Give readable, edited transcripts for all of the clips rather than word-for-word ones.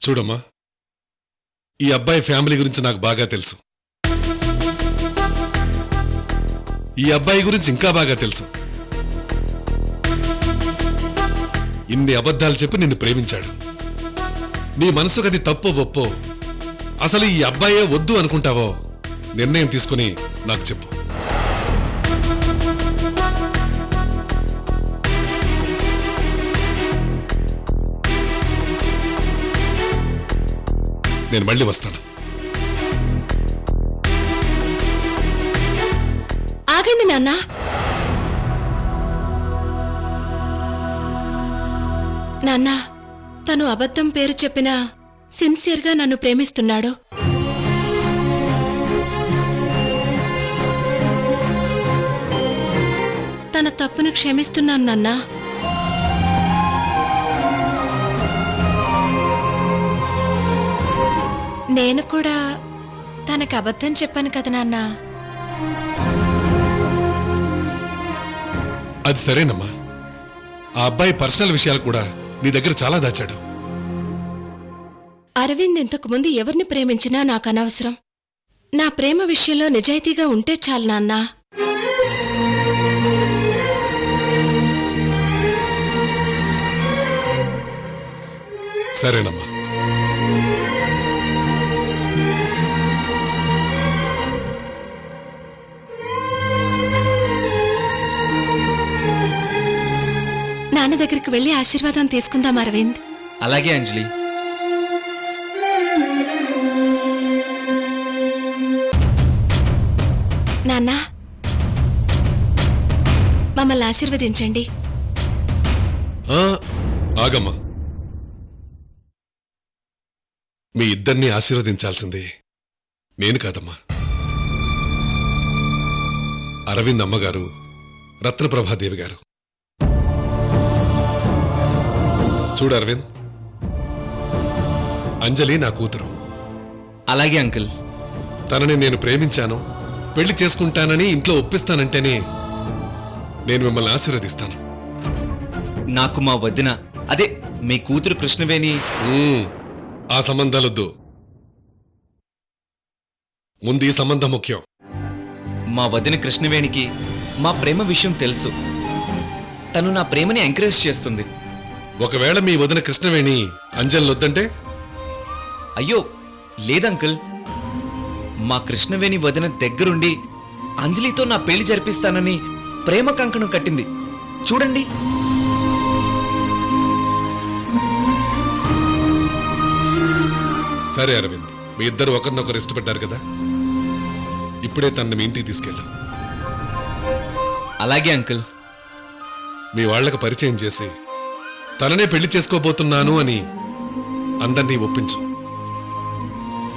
చూడమ్మా, ఈ అబ్బాయి ఫ్యామిలీ గురించి నాకు బాగా తెలుసు. ఈ అబ్బాయి గురించి ఇంకా బాగా తెలుసు. ఇన్ని అబద్ధాలు చెప్పి నిన్ను ప్రేమించాడు. నీ మనసుకు అది తప్పో ఒప్పో, అసలు ఈ అబ్బాయే వద్దు అనుకుంటావో నిర్ణయం తీసుకుని నాకు చెప్పు. నేను మళ్ళీ వస్తాను. ఆగండి నాన్న. నాన్న, తను అబద్ధం పేరు చెప్పినా సిన్సియర్గా నన్ను ప్రేమిస్తున్నాడు. తన తప్పును క్షమిస్తున్నాను నాన్నా. నేను కూడా తనకు అబద్ధం చెప్పాను కదా నాన్న. అది సరేనమ్మా. ఆ అబ్బాయి పర్సనల్ విషయాలు కూడా నీ దగ్గర చాలా దాచాడు. అరవింద్ ఇంతకు ముందు ఎవరిని ప్రేమించినా నాకు అనవసరం. నా ప్రేమ విషయంలో నిజాయితీగా ఉంటే చాలు నాన్నా. సరేనమ్మా. నాన్న దగ్గరికి వెళ్లి ఆశీర్వాదం తీసుకుందాం అరవింద్. అలాగే అంజలి. నాన్నా, మమ్మల్ని ఆశీర్వదించండి. ఆగమ్మా. మీ ఇద్దరినీ ఆశీర్వదించాల్సింది నేను కాదమ్మా, అరవింద్ అమ్మగారు, రత్నప్రభాదేవి గారు. చూడు అరవింద్, అంజలి నా కూతురు. అలాగే అంకుల్. తనని నేను ప్రేమించాను, పెళ్లి చేసుకుంటానని ఇంట్లో ఒప్పిస్తానంటేనే నేను మిమ్మల్ని ఆశీర్వదిస్తాను. నాకు మా వదిన, అదే మీ కూతురు కృష్ణవేణి. ఆ సంబంధాలొద్దు, ముందు ఈ సంబంధం ముఖ్యం. మా వదిన కృష్ణవేణికి మా ప్రేమ విషయం తెలుసు. తను నా ప్రేమని ఎంకరేజ్ చేస్తుంది. ఒకవేళ మీ వదిన కృష్ణవేణి అంజలినొద్దంటే? అయ్యో లేదంకుల్, మా కృష్ణవేణి వదిన దగ్గరుండి అంజలితో నా పెళ్లి జరిపిస్తానని ప్రేమ కంకణం కట్టింది. చూడండి. సరే అరవింద్, మీ ఇద్దరు ఒకరినొకరు ఇష్టపడ్డారు కదా, ఇప్పుడే తనని మీ ఇంటికి తీసుకెళ్ళు. అలాగే అంకుల్. మీ వాళ్లకు పరిచయం చేసి తననే పెళ్లి చేసుకోబోతున్నాను అని అందరినీ ఒప్పించు.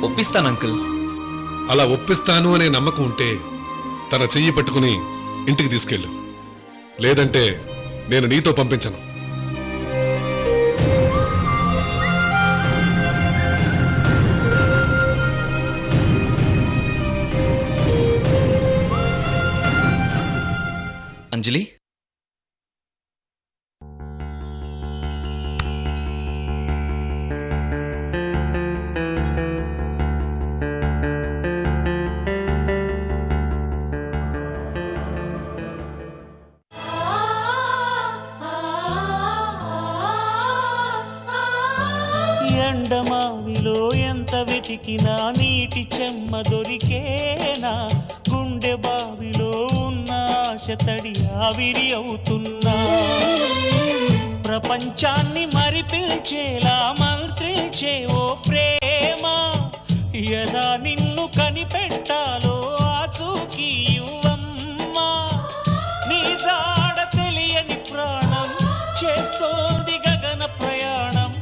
ఒప్పిస్తాను అంకుల్. అలా ఒప్పిస్తాను అనే నమ్మకం ఉంటే తన చెయ్యి పట్టుకుని ఇంటికి తీసుకెళ్ళు. లేదంటే నేను నీతో పంపించను. అంజలి, ఎండమావిలో ఎంత వెతికినా నీటి చెమ్మ దొరికేనా? గుండె బావిలో ఉన్న ఆశ తడి ఆవిరి అవుతున్నా. ప్రపంచాన్ని మరిపిల్చేలా మంత్రిల్చే ఓ ప్రేమ, ఎలా నిన్ను కనిపెట్టాలో ఆచూకీ ఇవ్వమ్మా. నీ జాడ తెలియని ప్రాణం చేస్తోంది గగన ప్రయాణం.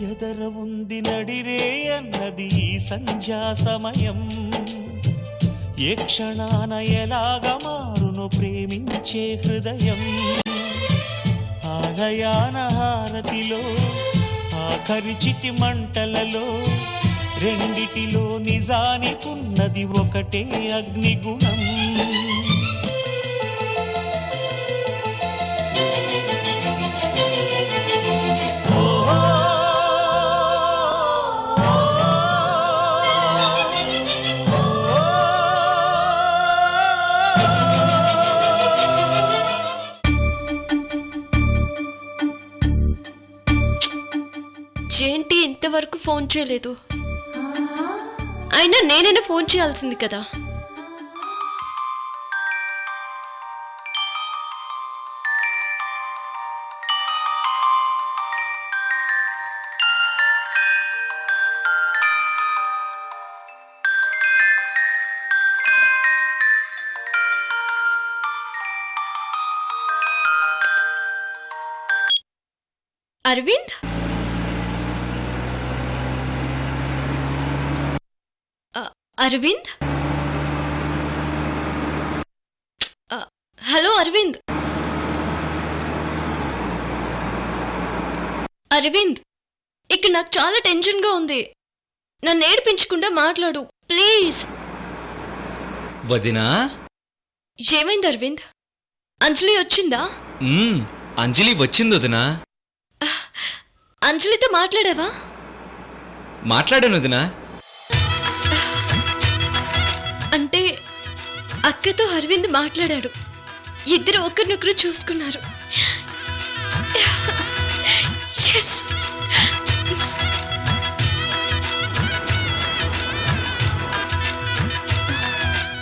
ఎదర ఉంది నడిరే అన్నది ఈ సంధ్యా సమయం. ఏ క్షణాన ఎలాగ మారును ప్రేమించే హృదయం. ఆలయాన హారతిలో ఆఖరి చితి మంటలలో రెండిటిలో నిజానికున్నది ఒకటే అగ్నిగుణం. ఏంటి ఇంతవరకు ఫోన్ చేయలేదు? అయినా నేనైనా ఫోన్ చేయాల్సింది కదా. అరవింద్, అరవింద్, హలో అరవింద్. అరవింద్, ఇక్కడ నాకు చాలా టెన్షన్గా ఉంది. నన్ను ఏడిపించకుండా మాట్లాడు ప్లీజ్. వదినా? ఏమైంది అరవింద్? అంజలి వచ్చిందా? అంజలి వచ్చింది వదినా. అంజలితో మాట్లాడావా? మాట్లాడాను వదినా. అంటే అక్కతో అరవింద్ మాట్లాడాడు. ఇద్దరు ఒకరినొకరు చూసుకున్నారు. Yes.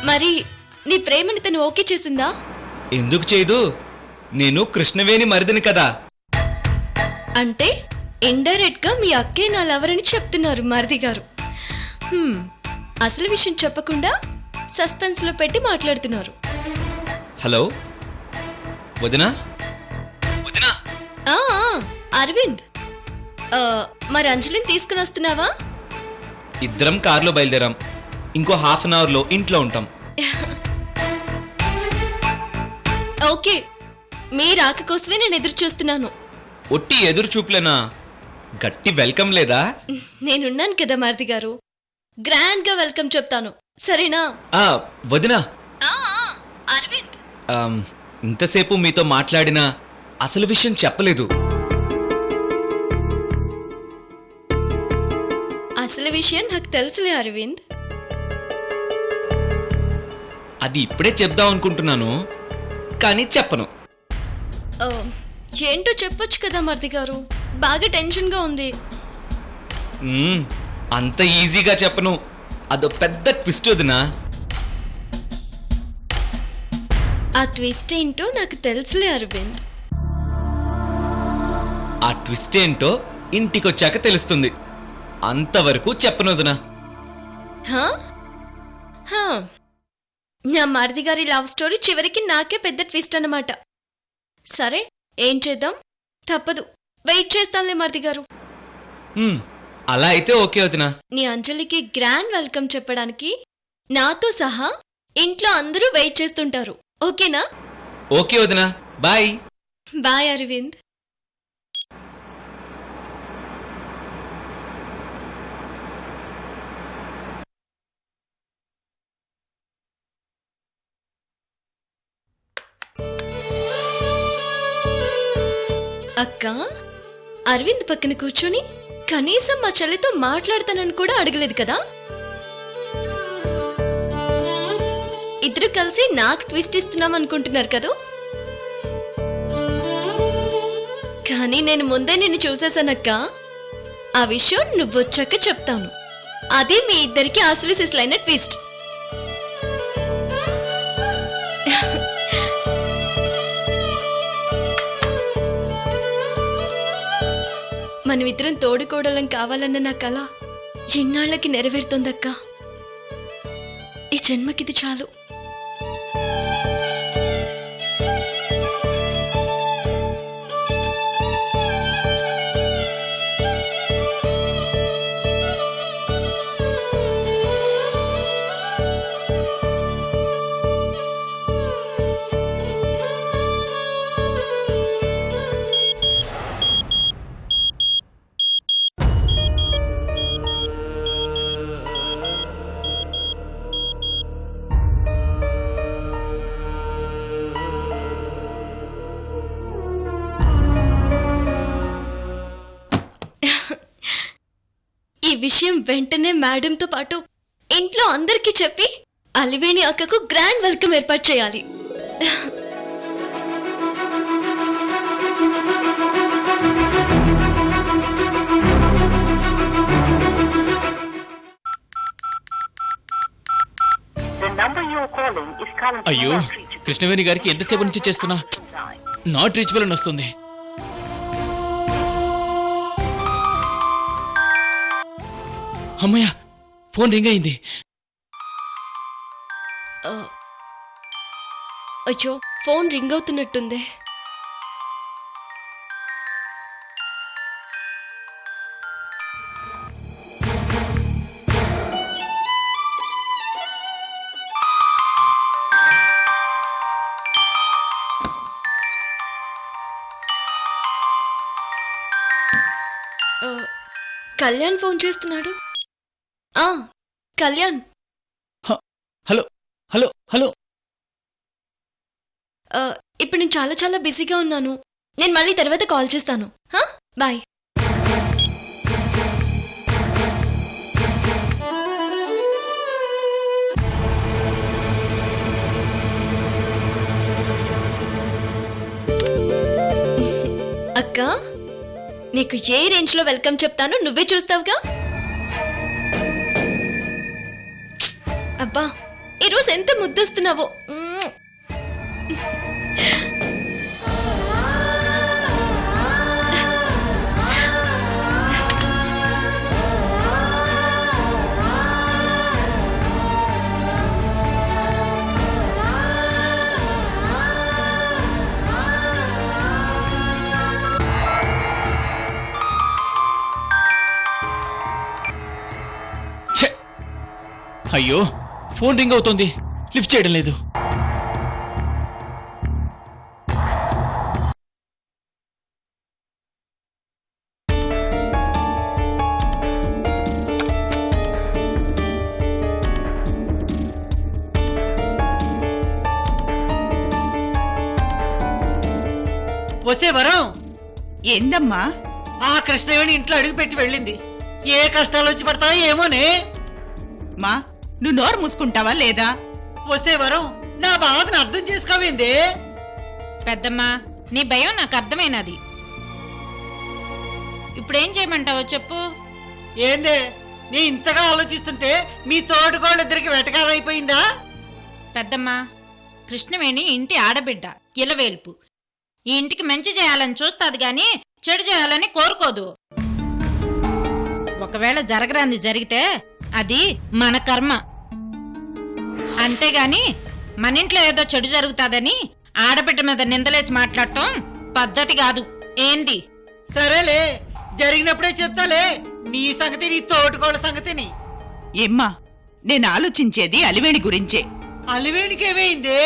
మరి నీ ప్రేమని తను ఓకే చేసిందా? ఎందుకు చేయదు? నేను కృష్ణవేణి మరిదిని కదా. అంటే ఇండైరెక్ట్ గా మీ అక్కే నా లవర్ అని చెప్తున్నారు మరిది గారు. అసలు విషయం చెప్పకుండా సస్పెన్స్ లో పెట్టి మాట్లాడుతున్నారు. హలో వదినా? వదినా? అరవింద్, మరి అంజలిని తీసుకుని వస్తున్నావా? ఇద్దరం కారులో బయలుదేరాం. ఇంకో హాఫ్ అన్ అవర్ లో ఇంట్లో ఉంటాం. ఓకే, మీ రాక కోసమే నేను ఎదురు చూస్తున్నాను. ఒట్టి ఎదురు చూపులేనా? గట్టి వెల్కమ్ లేదా? నేనున్నాను కదా మరిది గారు, గ్రాండ్ గా వెల్కమ్ చెప్తాను, సరేనా? వదినా, అరవింద్, ఇంతసేపు మీతో మాట్లాడినా అసలు విషయం చెప్పలేదు. అసలు విషయం నాకు తెలుసులే అరవింద్. అది ఇప్పుడే చెప్దాం అనుకుంటున్నాను, కానీ చెప్పను. ఏంటో చెప్పొచ్చు కదా మరిది గారు, బాగా టెన్షన్ గా ఉంది. అంత ఈజీగా చెప్పను, అదో పెద్ద ట్విస్ట్ వదినా. ఆ ట్విస్ట్ ఏంటో నాకు తెలుసులే అరవింద్. ఆ ట్విస్ట్ ఏంటో ఇంటికొచ్చాక తెలుస్తుంది. అంతవరకు చెప్పను వదినా. నా మరిది గారి లవ్ స్టోరీ చివరికి నాకే పెద్ద ట్విస్ట్ అన్నమాట. సరే, ఏం చేద్దాం, తప్పదు, వెయిట్ చేస్తానులే మరిది గారు. అలా అయితే ఓకే వదినా. నీ అంజలికి గ్రాండ్ వెల్కమ్ చెప్పడానికి నాతో సహా ఇంట్లో అందరూ వెయిట్ చేస్తుంటారు, ఓకేనా? ఓకే వదినా, బాయ్. బాయ్ అరవింద్. అక్క, అరవింద్ పక్కన కూర్చొని కనీసం మా చెల్లితో మాట్లాడతానని కూడా అడగలేదు కదా. ఇద్దరు కలిసి నాకు ట్విస్ట్ ఇస్తున్నాం అనుకుంటున్నారు కదా. కానీ నేను ముందే నిన్ను చూసేశానక్క. ఆ విషయం నువ్వొచ్చాక చెప్తాను. అదే మీ ఇద్దరికి అసలు సిసలైన ట్విస్ట్. మనమిద్దరం తోడుకోవడం కావాలన్న నా కల ఎన్నాళ్ళకి నెరవేరుతోందక్క. ఈ జన్మకిది చాలు. ఈ విషయం వెంటనే మేడంతో పాటు ఇంట్లో అందరికీ చెప్పి అలివేణి అక్కకు గ్రాండ్ వెల్కమ్ ఏర్పాటు చేయాలి. అయ్యో కృష్ణవేణి గారికి ఎంతసేపు నుంచి చేస్తున్నా నాట్ రీచబుల్ అని వస్తుంది. అమ్మయ్య, ఫోన్ రింగ్ అయింది. అయ్యో ఫోన్ రింగ్ అవుతున్నట్టుంది. కళ్యాణ్ ఫోన్ చేస్తున్నాడు. కళ్యాణ్. Hello hello hello. ఇప్పుడు నేను చాలా చాలా బిజీగా ఉన్నాను. నేను మళ్ళీ తర్వాత కాల్ చేస్తాను. బాయ్. అక్క, నీకు ఏ రేంజ్ లో వెల్కమ్ చెప్తానో నువ్వే చూస్తావుగా. అబ్బా, ఈరోజు ఎంత ముద్దొస్తున్నావో. అయ్యో, ఫోన్ రింగ్ అవుతోంది, లిఫ్ట్ చేయడం లేదు. వసే వరం, ఏందమ్మా? ఆ కృష్ణవేణి ఇంట్లో అడుగు పెట్టి వెళ్ళింది. ఏ కష్టాలు వచ్చి పడతాయో ఏమోనే. మా నువ్వు నోరు మూసుకుంటావా లేదా? వసే వరం, నా బాధను అర్థం చేసుకోవేందే? పెద్దమ్మా, నీ భయం నాకు అర్థమైనది. ఇప్పుడేం చేయమంటావో చెప్పు. ఏందే, నీ ఇంతగా ఆలోచిస్తుంటే మీ తోటకోళ్ళిద్దరికి వెటకారం అయిపోయిందా? పెద్దమ్మా, కృష్ణవేణి ఇంటి ఆడబిడ్డ, ఇలవేల్పు. ఈ ఇంటికి మంచి చేయాలని చూస్తాది గాని చెడు చేయాలని కోరుకోదు. ఒకవేళ జరగరాంది జరిగితే అది మన కర్మ. అంతేగాని మన ఇంట్లో ఏదో చెడు జరుగుతాదని ఆడబిడ్డ మీద నిందలేసి మాట్లాడటం పద్ధతి కాదు. ఏంది? సరేలే, జరిగినప్పుడే చెప్తాలే నీ సంగతి, నీ తోటకోళ్ళ సంగతిని. ఏమ్మా, నేను ఆలోచించేది అలివేణి గురించే. అలివేణికేమైందే?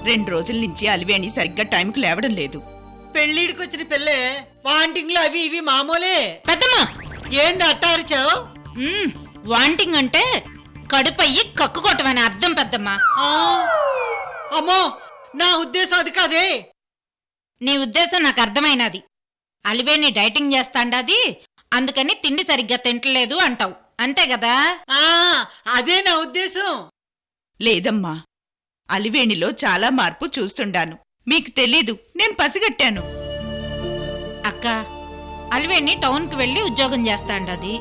2 రోజుల నుంచి అలివేణి సరిగ్గా టైంకి లేవడం లేదు. పెళ్ళిడికొచ్చిన పిల్లే వాంటింగ్లు అవి ఇవి మామూలే. పెద్దమ్మా, ఏంది అట్టారిచావు? వాంటింగ్ అంటే కడుపయ్యి కక్కుకోవటమని అర్థం పెద్దమ్మా. అమ్మో, నా ఉద్దేశం అది కాదే. నీ ఉద్దేశం నాకు అర్థమైనది. అలివేణి డైటింగ్ చేస్తాండాది, అందుకని తిండి సరిగ్గా తింటలేదు అంటావు, అంతే కదా? అదే నా ఉద్దేశం. లేదమ్మా, అలివేణిలో చాలా మార్పు చూస్తుండాను. మీకు తెలీదు, నేను పసిగట్టాను. అక్క, అలివేణి టౌన్కి వెళ్ళి ఉద్యోగం చేస్తాండది,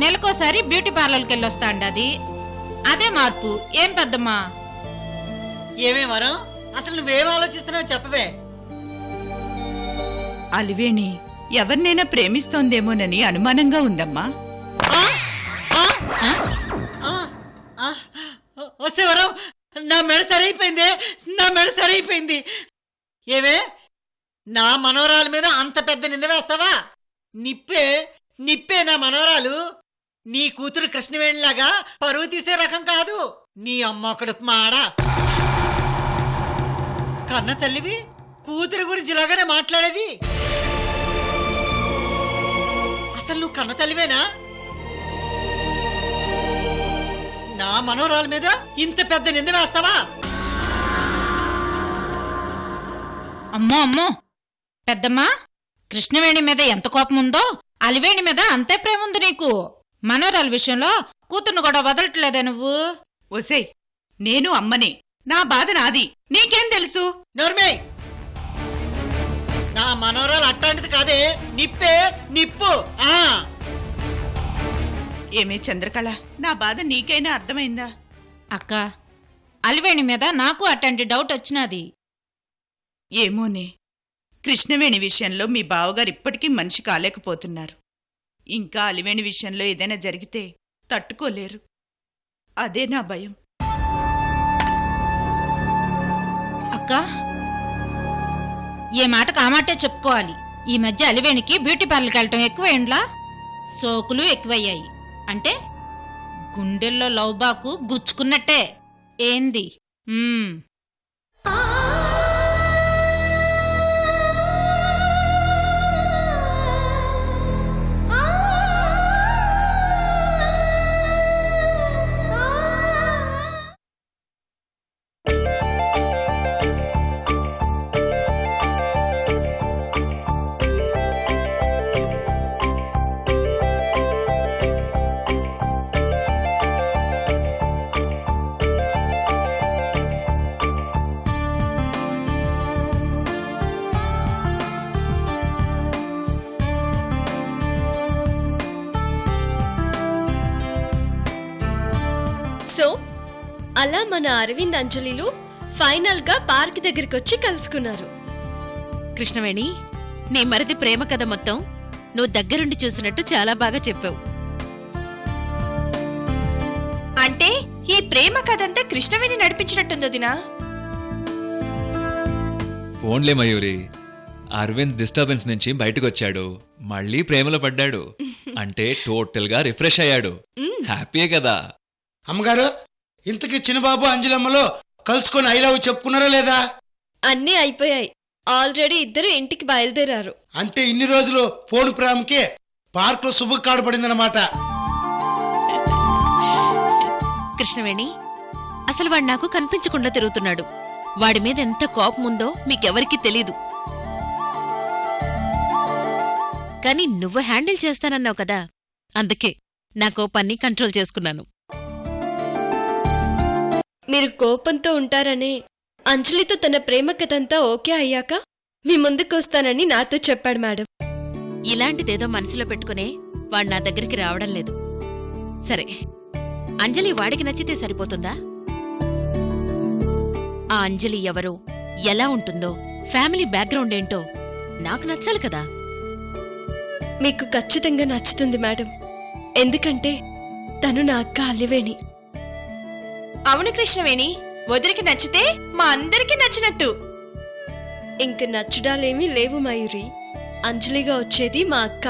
నెలకోసారి బ్యూటీ పార్లర్కి వెళ్ళొస్తాండది. అదే మార్పు. ఏం పెద్దమ్మా? ఏమే వరం, అసలు నువ్వేం ఆలోచిస్తున్నావు చెప్పవే. అలివేణి ఎవరినైనా ప్రేమిస్తోందేమోనని అనుమానంగా ఉందమ్మా. వస్తే వరం, నా మెడ సరైపోయింది, నా మెడ సరైపోయింది. ఏమే, నా మనోరాల మీద అంత పెద్ద నింద వేస్తావా? నిప్పే నిప్పే నా మనోరాలు. నీ కూతురు కృష్ణవేణిలాగా పరువు తీసే రకం కాదు. నీ అమ్మ కడుపు మాడ. కన్న తల్లివి కూతురు గురించి ఇలాగానే మాట్లాడేది. అసలు నువ్వు కన్న తల్లివేనా? నా మనోరాల మీద ఇంత పెద్ద నింద వేస్తావా? అమ్మో అమ్మో, పెద్దమ్మా, కృష్ణవేణి మీద ఎంత కోపం ఉందో అలివేణి మీద అంతే ప్రేమ ఉంది నీకు. మనోరాల విషయంలో కూతుర్ను కూడా వదలట్లేదే నువ్వు. ఒసేయ్, నేను అమ్మనే, నా బాధ నాది, నీకేం తెలుసు? నోర్మే, నా మనోరాలు అట్టాంటిది కాదే, నిప్పే నిప్పు. ఏమే చంద్రకళ, నా బాధ నీకైనా అర్థమైందా? అక్క అలివేణి మీద నాకు అట్లాంటి డౌట్ వచ్చినది. ఏమోనే, కృష్ణవేణి విషయంలో మీ బావగారు ఇప్పటికీ మనిషి కాలేకపోతున్నారు. ఇంకా అలివేణి విషయంలో ఏదైనా జరిగితే తట్టుకోలేరు. అదే నా భయం. అక్క ఏ మాటకు ఆ మాటే చెప్పుకోవాలి. ఈ మధ్య అలివేణికి బ్యూటీ పార్లర్కి వెళ్ళటం ఎక్కువైండ్లా, సోకులు ఎక్కువయ్యాయి. అంటే గుండెల్లో లవ్బాకు గుచ్చుకున్నట్టే. ఏంది? సో అలా మన అరవింద్ అంజలిలు ఫైనల్ గా పార్క్ దగ్గరికి వచ్చి కలుసుకున్నారు. కృష్ణవేణి, నీ మరిది ప్రేమ కథ మొత్తం నువ్వు దగ్గరుండి చూసినట్టు చాలా బాగా చెప్పావు. అంటే ఈ ప్రేమ కథంతా కృష్ణవేణి నడిపించినట్టుందో దినా? ఫోన్లే మయూరి, అరవింద్ డిస్టర్బెన్స్ నుంచి బయటకొచ్చాడు, మళ్ళీ ప్రేమలో పడ్డాడు అంటే టోటల్ గా రిఫ్రెష్ అయ్యాడు. హ్యాపీయే కదా. అమ్మగారు, ఇంతకీ చిన్నబాబు అంజలమ్మలో కలుసుకొని ఐ లవ్ చెప్పుకున్నారా లేదా? అన్నీ అయిపోయాయి. ఆల్రెడీ ఇద్దరు ఇంటికి బయలుదేరారు. అంటే ఇన్ని రోజులు ఫోన్ ప్రేమకి పార్క్ లో శుభ కార్డు పడిందన్నమాట. కృష్ణవేణి, అసలు వాడు నాకు కనిపించకుండా తిరుగుతున్నాడు. వాడి మీద ఎంత కోపం ఉందో మీకెవరికీ తెలీదు. కానీ నువ్వు హ్యాండిల్ చేస్తానన్నావు కదా, అందుకే నా కోపాన్ని కంట్రోల్ చేసుకున్నాను. మీరు కోపంతో ఉంటారనే అంజలితో తన ప్రేమ కథంతా ఓకే అయ్యాక మీ ముందుకు వస్తానని నాతో చెప్పాడు మేడం. ఇలాంటిదేదో మనసులో పెట్టుకునే వాడు నా దగ్గరికి రావడం లేదు. సరే, అంజలి వాడికి నచ్చితే సరిపోతుందా? ఆ అంజలి ఎవరో, ఎలా ఉంటుందో, ఫ్యామిలీ బ్యాక్గ్రౌండ్ ఏంటో నాకు నచ్చాలి కదా. మీకు ఖచ్చితంగా నచ్చుతుంది మేడం. ఎందుకంటే తను నా అక్క అలివేణి. అవును కృష్ణవేణి, వదిలికి నచ్చితే మా అందరికీ నచ్చినట్టు. ఇంక నచ్చడాలేమీ లేవు మయూరి. అంజలిగా వచ్చేది మా అక్క,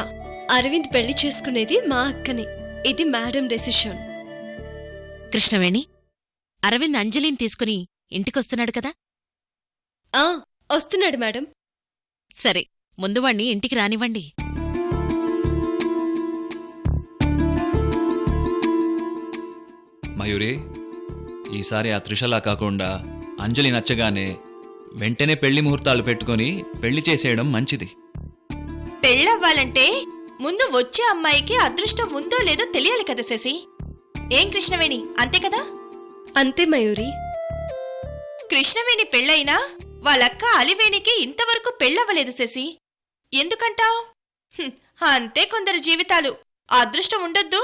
అరవింద్ పెళ్లి చేసుకునేది మా అక్కనే. ఇది మేడం డెసిషన్. కృష్ణవేణి, అరవింద్ అంజలిని తీసుకుని ఇంటికొస్తున్నాడు కదా? వస్తున్నాడు మేడం. సరే, ముందు వాణ్ణి ఇంటికి రానివ్వండి. మయూరి, ఈసారి ఆ త్రిషలా కాకుండా అంజలి నచ్చగానే వెంటనే పెళ్లి ముహూర్తాలు పెట్టుకుని పెళ్లి చేసేయడం మంచిది. పెళ్ళవ్వాలంటే ముందు వచ్చే అమ్మాయికి అదృష్టం ఉందో లేదో తెలియాలి కదా శశి. ఏం కృష్ణవేణి, అంతే కదా? అంతే మయూరి. కృష్ణవేణి పెళ్ళైనా వాళ్ళక్క అలివేణికి ఇంతవరకు పెళ్ళవ్వలేదు శశి. ఎందుకంటావ్? అంతే కొందరు జీవితాలు. అదృష్టం ఉండొద్దు.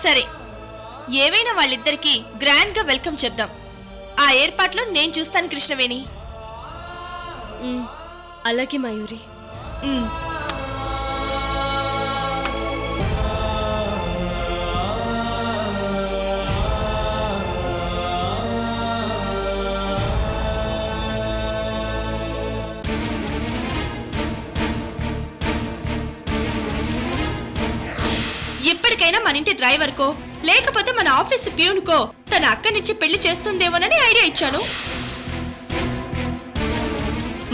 సరే, ఏవైనా వాళ్ళిద్దరికీ గ్రాండ్ గా వెల్కమ్ చెప్దాం. ఆ ఏర్పాట్లో నేను చూస్తాను కృష్ణవేణి. అలాగే మయూరి. ఎప్పటికైనా మన ఇంటి డ్రైవర్కో లేకపోతే మన ఆఫీసు ప్యూన్కో తన అక్కనిచ్చి పెళ్లి చేస్తుందేమోనని ఐడియా ఇచ్చాను.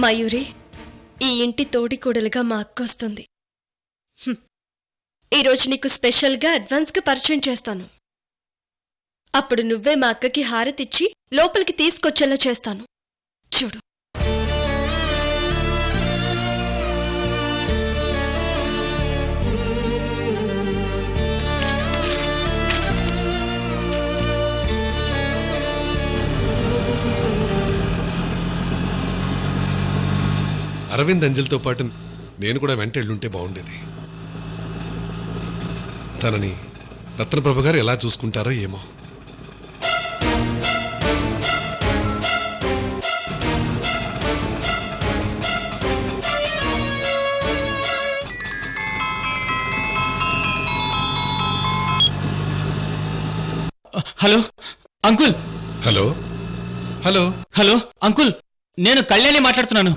మయూరి, ఈ ఇంటి తోడికోడలుగా మా అక్క వస్తుంది. ఈరోజు నీకు స్పెషల్గా అడ్వాన్స్గా పరిచయం చేస్తాను. అప్పుడు నువ్వే మా అక్కకి హారతిచ్చి లోపలికి తీసుకొచ్చేలా చేస్తాను. చూడు. అరవింద్ అంజలితో పాటు నేను కూడా వెంట వెళ్ళుంటే బాగుండేది. తనని రత్నప్రభ గారు ఎలా చూసుకుంటారో ఏమో. Hello uncle. Hello hello hello uncle, నేను కళ్యాణి మాట్లాడుతున్నాను.